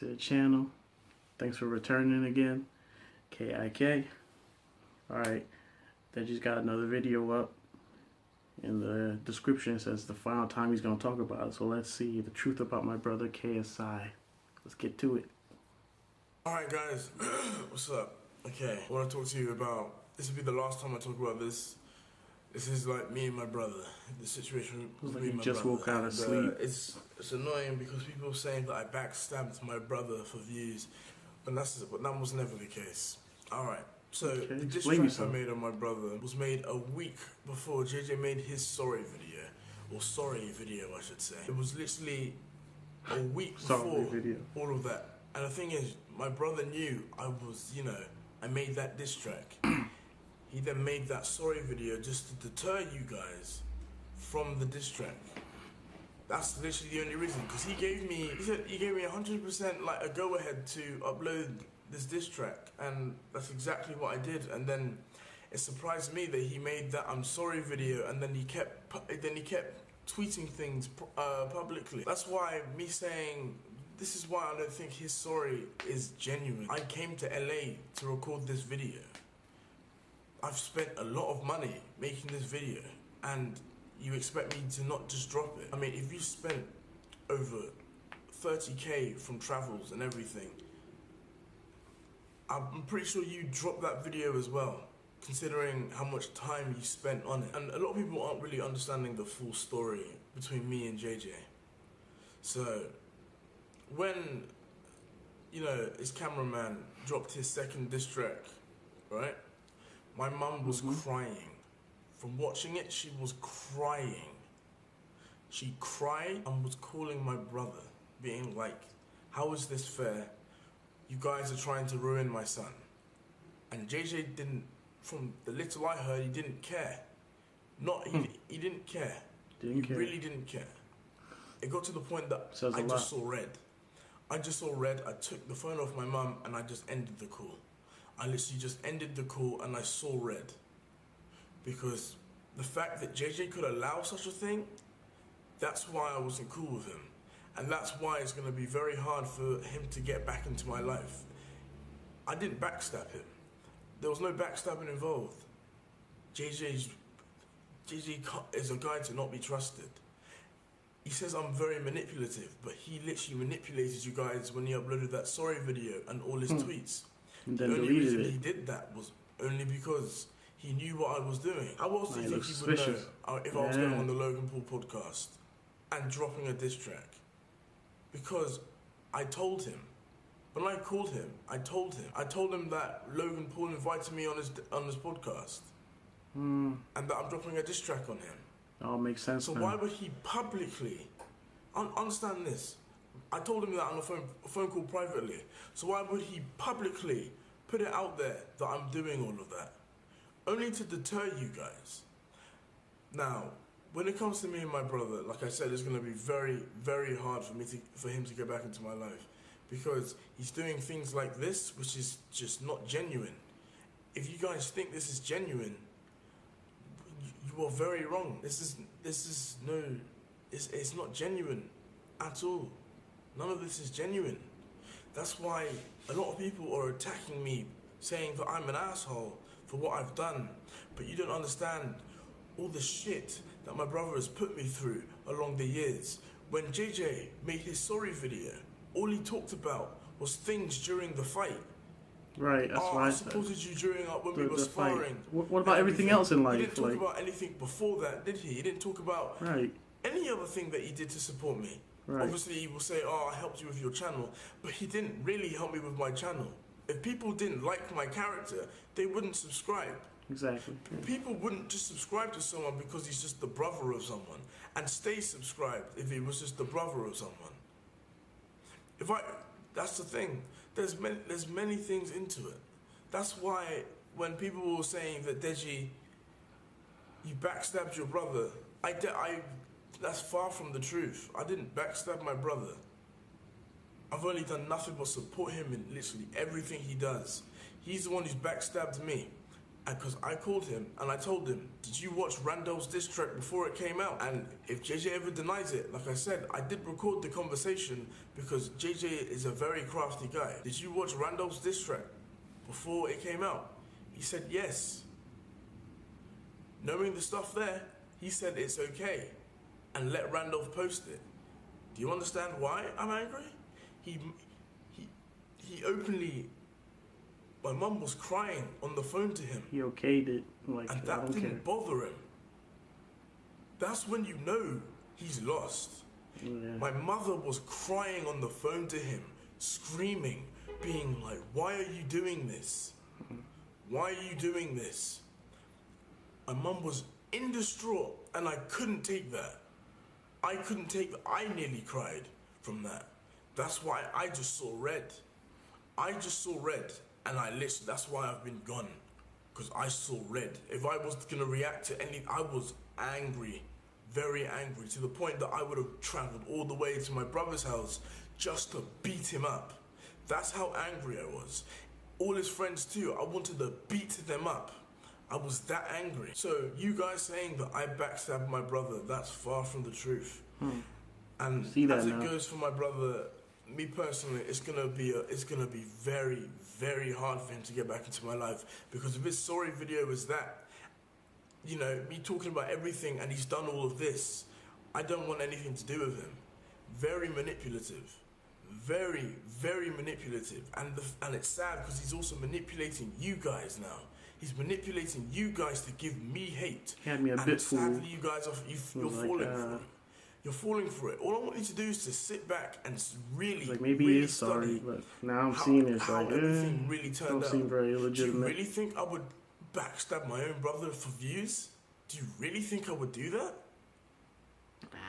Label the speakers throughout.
Speaker 1: to the channel. Thanks for returning again. KIK. Alright, Deji's got another video up. In the description it says the final time he's going to talk about it. So let's see the truth about my brother KSI. Let's get to it.
Speaker 2: Alright guys, what's up? Okay, I want to talk to you about, this will be the last time I talk about this. This is like me and my brother, the situation with me and my brother.
Speaker 1: Just woke out of sleep.
Speaker 2: It's annoying because people are saying that I backstabbed my brother for views, but that was never the case. Alright, so the diss track I made on my brother was made a week before JJ made his sorry video, or sorry video I should say. It was literally a week before all of that. And the thing is, my brother knew I made that diss track. He then made that sorry video just to deter you guys from the diss track. That's literally the only reason, because he gave me 100% like a go ahead to upload this diss track, and that's exactly what I did. And then it surprised me that he made that I'm sorry video, and then he kept tweeting things publicly. That's why me saying, this is why I don't think his sorry is genuine. I came to LA to record this video. I've spent a lot of money making this video, and you expect me to not just drop it? I mean, if you spent over 30k from travels and everything, I'm pretty sure you dropped that video as well, considering how much time you spent on it. And a lot of people aren't really understanding the full story between me and JJ. So when, his cameraman dropped his second diss track, right? My mum was crying. From watching it, she was crying. She cried and was calling my brother, being like, how is this fair? You guys are trying to ruin my son. And JJ didn't, from the little I heard, he didn't care. He didn't care. He really didn't care. It got to the point that I just saw red. I took the phone off my mum and I just ended the call. I literally just ended the call and I saw red. Because the fact that JJ could allow such a thing, that's why I wasn't cool with him. And that's why it's going to be very hard for him to get back into my life. I didn't backstab him. There was no backstabbing involved. JJ is a guy to not be trusted. He says I'm very manipulative, but he literally manipulated you guys when he uploaded that sorry video and all his tweets.
Speaker 1: And
Speaker 2: the only reason he did that was only because he knew what I was doing. How else do you think he would know if I was going on the Logan Paul podcast and dropping a diss track? Because I told him. When I called him, I told him that Logan Paul invited me on his podcast. And that I'm dropping a diss track on him.
Speaker 1: That all makes sense.
Speaker 2: So why would he publicly, understand this, I told him that on a phone call privately. So why would he publicly put it out there that I'm doing all of that? Only to deter you guys. Now, when it comes to me and my brother, like I said, it's going to be very, very hard for him to get back into my life, because he's doing things like this, which is just not genuine. If you guys think this is genuine, you are very wrong. It's not genuine at all. None of this is genuine. That's why a lot of people are attacking me, saying that I'm an asshole for what I've done. But you don't understand all the shit that my brother has put me through along the years. When JJ made his sorry video, all he talked about was things during the fight.
Speaker 1: Right, that's why
Speaker 2: I supported you during when we were sparring.
Speaker 1: What about everything else in life?
Speaker 2: He didn't talk about anything before that, did he? He didn't talk about any other thing that he did to support me. Right. Obviously, he will say, I helped you with your channel, but he didn't really help me with my channel. If people didn't like my character, they wouldn't subscribe.
Speaker 1: Exactly.
Speaker 2: People wouldn't just subscribe to someone because he's just the brother of someone, and stay subscribed if he was just the brother of someone. That's the thing. There's many things into it. That's why when people were saying that Deji, you backstabbed your brother, that's far from the truth. I didn't backstab my brother. I've only done nothing but support him in literally everything he does. He's the one who's backstabbed me. because I called him and I told him, did you watch Randall's diss track before it came out? And if JJ ever denies it, like I said, I did record the conversation because JJ is a very crafty guy. Did you watch Randall's diss track before it came out? He said yes. Knowing the stuff there, he said it's okay and let Randolph post it. Do you understand why I'm angry? He openly... My mum was crying on the phone to him.
Speaker 1: He okayed it. Like,
Speaker 2: And that didn't bother him. That's when you know he's lost.
Speaker 1: Yeah.
Speaker 2: My mother was crying on the phone to him, screaming, being like, why are you doing this? Why are you doing this? My mum was in distraught and I couldn't take that. I nearly cried from that. That's why I just saw red. I just saw red. And that's why I've been gone. Because I saw red. If I was going to react to I was angry. Very angry. To the point that I would have traveled all the way to my brother's house just to beat him up. That's how angry I was. All his friends too. I wanted to beat them up. I was that angry. So you guys saying that I backstabbed my brother, that's far from the truth. And as it goes for my brother, me personally, it's gonna be very, very hard for him to get back into my life, because if his sorry video was that, you know, me talking about everything and he's done all of this, I don't want anything to do with him. Very manipulative. Very, very manipulative. And it's sad because he's also manipulating you guys now. He's manipulating you guys to give me hate.
Speaker 1: He had me a bit fooled.
Speaker 2: Sadly, you guys you're falling for it. You're falling for it. All I want you to do is to sit back and really,
Speaker 1: like, maybe
Speaker 2: really
Speaker 1: he is sorry, but now I'm seeing it's like,
Speaker 2: everything really turned
Speaker 1: don't
Speaker 2: out.
Speaker 1: seem very legitimate.
Speaker 2: Do you really think I would backstab my own brother for views? Do you really think I would do that?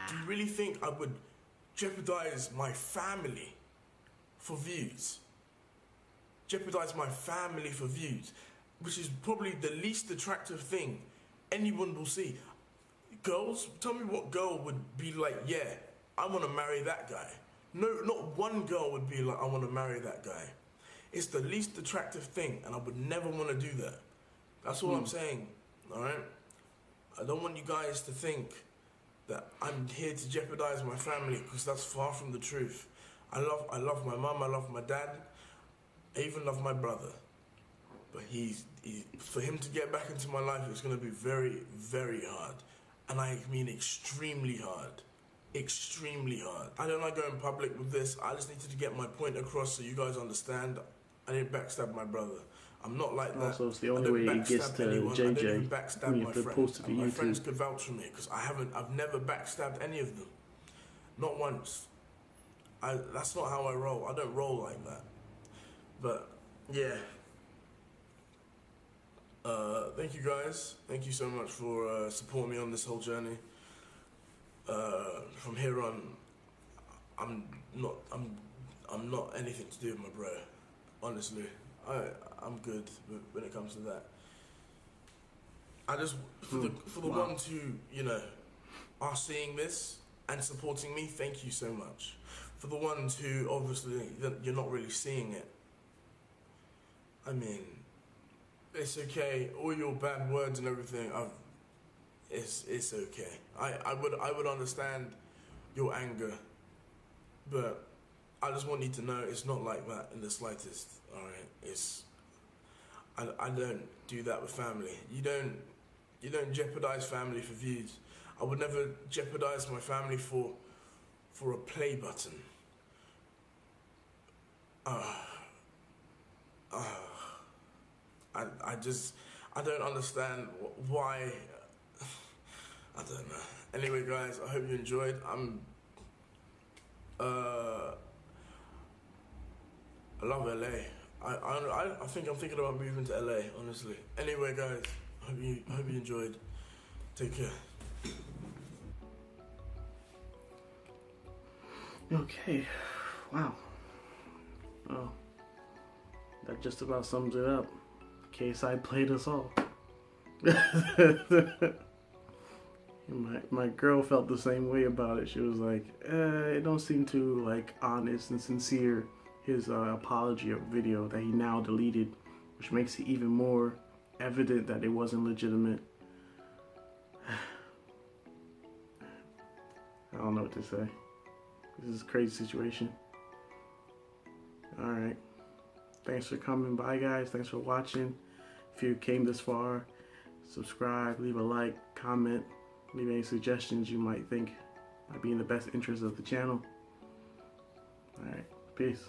Speaker 2: Do you really think I would jeopardize my family for views? Jeopardize my family for views, which is probably the least attractive thing anyone will see. Girls, tell me what girl would be like, yeah, I want to marry that guy. No, not one girl would be like, I want to marry that guy. It's the least attractive thing, and I would never want to do that. That's all I'm saying, all right? I don't want you guys to think that I'm here to jeopardize my family, because that's far from the truth. I love my mum, I love my dad, I even love my brother. But for him to get back into my life, it's going to be very, very hard. And I mean extremely hard. Extremely hard. I don't like going public with this. I just needed to get my point across so you guys understand. I didn't backstab my brother. I'm not like that.
Speaker 1: Also, it's the only way it gets to
Speaker 2: anyone.
Speaker 1: JJ.
Speaker 2: I don't even backstab my friends. And my
Speaker 1: YouTube.
Speaker 2: friends could vouch for me, because I've never backstabbed any of them. Not once. That's not how I roll. I don't roll like that. But yeah. Thank you guys. Thank you so much for supporting me on this whole journey. From here on, I'm not anything to do with my bro. Honestly, I'm good when it comes to that. I just for the ones who, you know, are seeing this and supporting me, thank you so much. For the ones who obviously you're not really seeing it, I mean, it's okay. All your bad words and everything, it's okay. I would understand your anger, but I just want you to know it's not like that in the slightest. All right, I don't do that with family. You don't jeopardize family for views. I would never jeopardize my family for a play button. I don't understand why. I don't know. Anyway, guys, I hope you enjoyed. I love LA. I think I'm thinking about moving to LA, honestly. Anyway, guys, I hope you enjoyed. Take care.
Speaker 1: Okay. Wow. Oh. That just about sums it up. KSI played us all. My girl felt the same way about it. She was like, it don't seem too like honest and sincere, his apology video that he now deleted, which makes it even more evident that it wasn't legitimate. I don't know what to say. This is a crazy situation. Alright. Thanks for coming by, guys. Thanks for watching. If you came this far, subscribe, leave a like, comment, leave any suggestions you might think might be in the best interest of the channel. Alright. Peace.